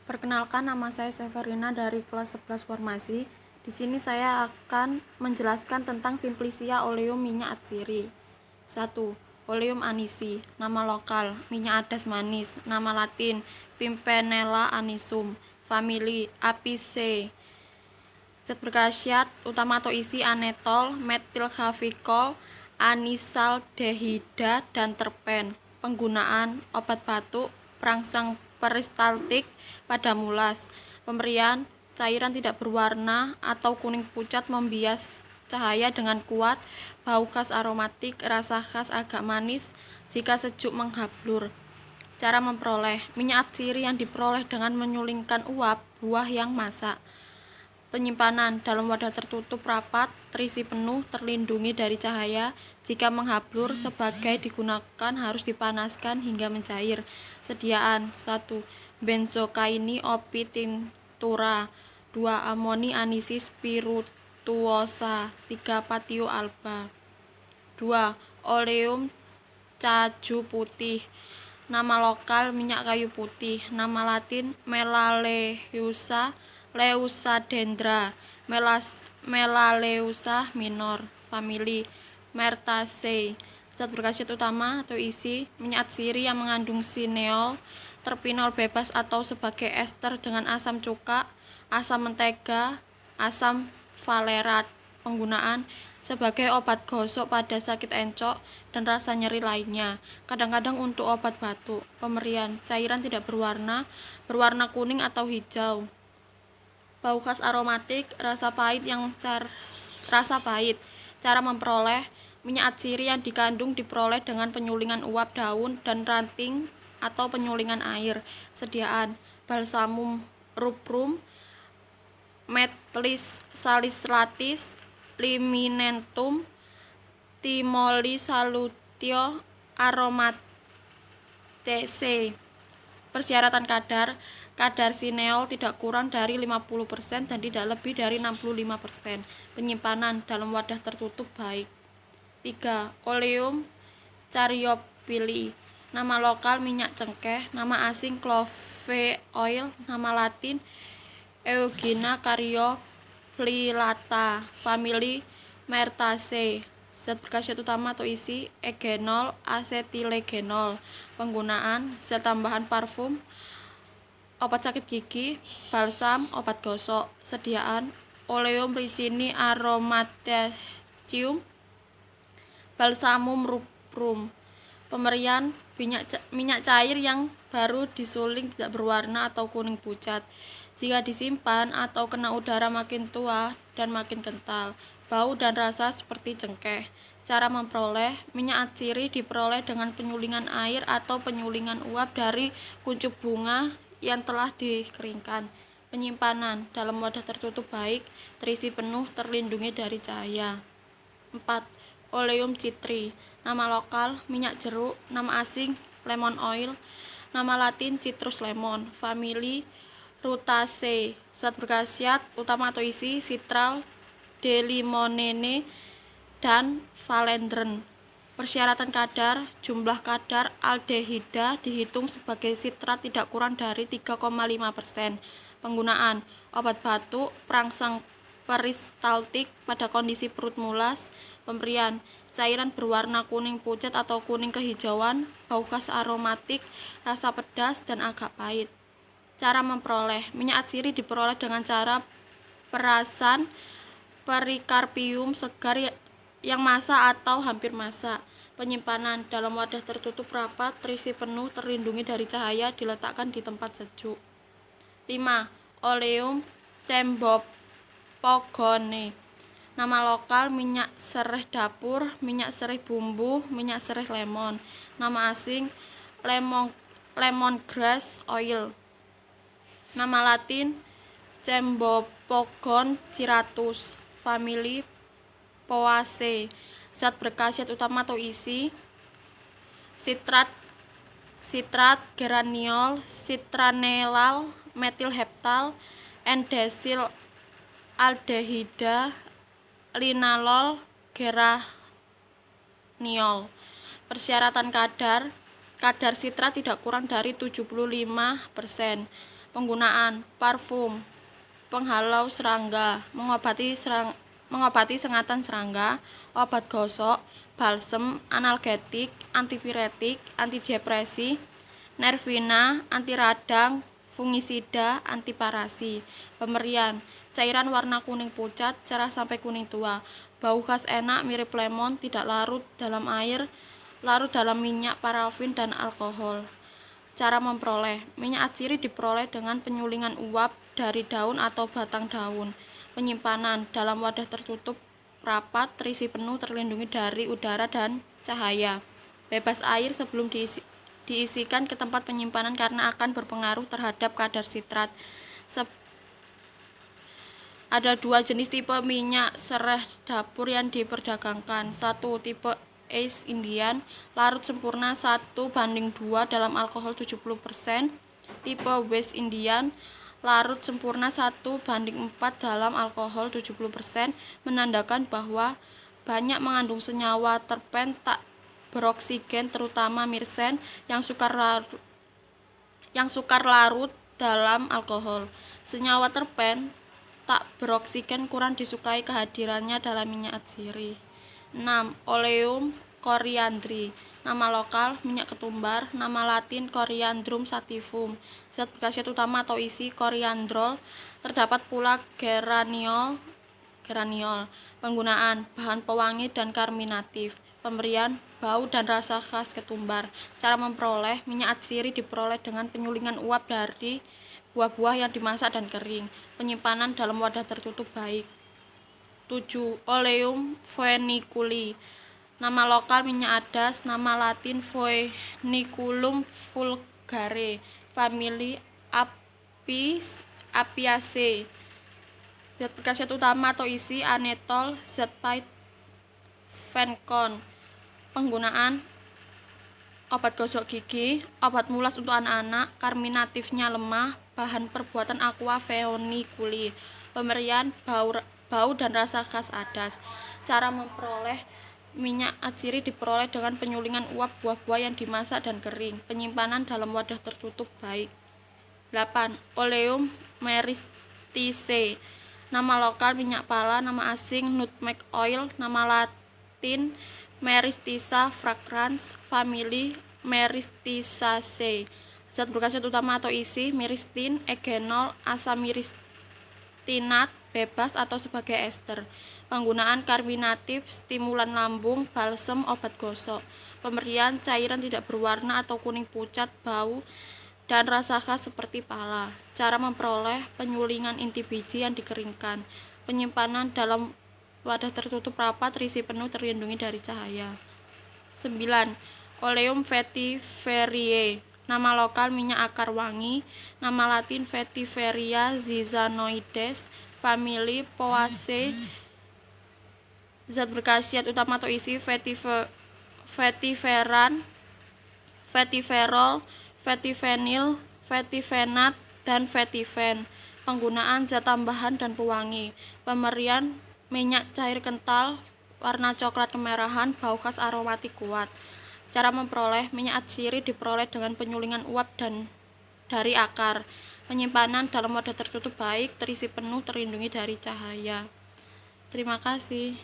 Perkenalkan, nama saya Severina dari kelas 11 Farmasi. Di sini saya akan menjelaskan tentang Simplicia oleum minyak atsiri. 1. Oleum anisi. Nama lokal, minyak adas manis. Nama latin, Pimpinella anisum. Famili, Apiaceae. Zat berkhasiat utama atau isi anetol, metilhavikol, anisaldehida, dan terpen. Penggunaan obat batuk, perangsang peristaltik pada mulas. Pemberian cairan tidak berwarna atau kuning pucat membias cahaya dengan kuat, bau khas aromatik, rasa khas agak manis jika sejuk menghablur. Cara memperoleh minyak atsiri yang diperoleh dengan menyulingkan uap buah yang masak. Penyimpanan dalam wadah tertutup rapat, terisi penuh, terlindungi dari cahaya. Jika menghablur, sebagai digunakan harus dipanaskan hingga mencair. Sediaan 1. Benzokaini opi tinctura. 2. Amoni anisi spirituosa. 3. Patio alba. 2. Oleum caju putih. Nama lokal, minyak kayu putih. Nama latin, Melaleuca leucadendra. Melaleuca minor. Famili, Myrtaceae. Zat berkhasiat utama atau isi, minyak atsiri yang mengandung sineol, terpinol bebas atau sebagai ester dengan asam cuka, asam mentega, asam valerat. Penggunaan sebagai obat gosok pada sakit encok dan rasa nyeri lainnya, kadang-kadang untuk obat batuk. Pemberian cairan tidak berwarna kuning atau hijau. Bau khas aromatik, rasa pahit. Cara memperoleh minyak atsiri yang diperoleh dengan penyulingan uap daun dan ranting atau penyulingan air. Sediaan balsamum rubrum, Methylis salicylates, Liminentum, Timoli salutio aromatase. Persyaratan kadar sineol tidak kurang dari 50% dan tidak lebih dari 65%. Penyimpanan dalam wadah tertutup baik. 3. Oleum caryophylle. Nama lokal, minyak cengkeh. Nama asing, clove oil. Nama latin, Eugenia caryophyllata. Famili, Myrtaceae. Zat berkhasiat utama atau isi, egenol, asetilegenol. Penggunaan zat tambahan parfum, obat sakit gigi, balsam, obat gosok. Sediaan Oleum ricini aromatecium, balsamum rubrum. Pemberian minyak cair yang baru disuling tidak berwarna atau kuning pucat. Jika disimpan atau kena udara makin tua dan makin kental, bau dan rasa seperti cengkeh. Cara memperoleh minyak atsiri diperoleh dengan penyulingan air atau penyulingan uap dari kuncup bunga yang telah dikeringkan. Penyimpanan dalam wadah tertutup baik, terisi penuh, terlindungi dari cahaya. 4. Oleum citri. Nama lokal, minyak jeruk. Nama asing, lemon oil. Nama latin, citrus lemon. Famili, Rutaceae. Zat berkhasiat utama atau isi, citral, D-limonene, dan valendren. Persyaratan kadar, jumlah kadar aldehida dihitung sebagai sitrat tidak kurang dari 3,5%. Penggunaan obat batuk, perangsang peristaltik pada kondisi perut mulas. Pemberian cairan berwarna kuning pucat atau kuning kehijauan, bau khas aromatik, rasa pedas dan agak pahit. Cara memperoleh minyak atsiri diperoleh dengan cara perasan perikarpium segar yang masak atau hampir masak. Penyimpanan dalam wadah tertutup rapat, terisi penuh, terlindungi dari cahaya, diletakkan di tempat sejuk. 5. Oleum cembopogone. Nama lokal, minyak sereh dapur, minyak sereh bumbu, minyak sereh lemon. Nama asing, lemongrass oil. Nama latin, Cembopogon ciratus. Famili, Poaceae. Zat berkhasiat utama atau isi, sitrat, geraniol, citranelal, metilheptal, N-desil aldehida, linalol, geraniol. Persyaratan kadar sitrat tidak kurang dari 75%. Penggunaan parfum, penghalau serangga, mengobati sengatan serangga, obat gosok, balsem, analgetik, antipiretik, antidepresi, nervina, anti radang, fungisida, antiparasi. Pemberian, cairan warna kuning pucat, cerah sampai kuning tua, bau khas enak mirip lemon, tidak larut dalam air, larut dalam minyak, parafin, dan alkohol. Cara memperoleh, minyak atsiri diperoleh dengan penyulingan uap dari daun atau batang daun. Penyimpanan dalam wadah tertutup rapat, terisi penuh, terlindungi dari udara dan cahaya. Bebas air sebelum diisikan ke tempat penyimpanan karena akan berpengaruh terhadap kadar sitrat. Ada dua jenis tipe minyak sereh dapur yang diperdagangkan. Satu, tipe East Indian, larut sempurna 1:2 dalam alkohol 70%. Tipe West Indian, larut sempurna 1:4 dalam alkohol 70%, menandakan bahwa banyak mengandung senyawa terpen tak beroksigen, terutama mirsen yang sukar larut dalam alkohol. Senyawa terpen tak beroksigen kurang disukai kehadirannya dalam minyak atsiri. 6. Oleum coriandri, nama lokal minyak ketumbar, nama latin Coriandrum sativum. Zat berkhasiat utama atau isi koriandrol, terdapat pula geraniol. Penggunaan, bahan pewangi dan karminatif. Pemberian, bau dan rasa khas ketumbar. Cara memperoleh, minyak atsiri diperoleh dengan penyulingan uap dari buah-buah yang dimasak dan kering. Penyimpanan dalam wadah tertutup baik. 7. Oleum foeniculi, nama lokal minyak adas, nama latin Foeniculum vulgare, famili Apiaceae. Zat berkhasiat utama atau isi anetol, zat pahit venkon. Penggunaan, obat gosok gigi, obat mulas untuk anak-anak, karminatifnya lemah, bahan perbuatan aqua foeniculi. Pemberian, bau dan rasa khas adas. Cara memperoleh, minyak atsiri diperoleh dengan penyulingan uap buah-buah yang dimasak dan kering. Penyimpanan dalam wadah tertutup baik. 8. Oleum myristicea, nama lokal minyak pala, nama asing nutmeg oil, nama latin Myristica fragrans, famili Myristicaceae. Zat berkhasiat utama atau isi myristin, egenol, asam myristinat bebas atau sebagai ester. Penggunaan karminatif, stimulan lambung, balsem, obat gosok. Pemberian, cairan tidak berwarna atau kuning pucat, bau dan rasa khas seperti pala. Cara memperoleh, penyulingan inti biji yang dikeringkan. Penyimpanan dalam wadah tertutup rapat, terisi penuh, terlindungi dari cahaya. 9. Oleum vetiveriae, nama lokal minyak akar wangi, nama latin Vetiveria zizanoides, famili Poaceae. Zat berkhasiat utama atau isi vetiveran, vetiverol, vetivenil, vetivenat, dan vetiven. Penggunaan, zat tambahan dan pewangi. Pemberian, minyak cair kental, warna coklat kemerahan, bau khas aromatik kuat. Cara memperoleh, minyak atsiri diperoleh dengan penyulingan uap dan dari akar. Penyimpanan dalam wadah tertutup baik, terisi penuh, terlindungi dari cahaya. Terima kasih.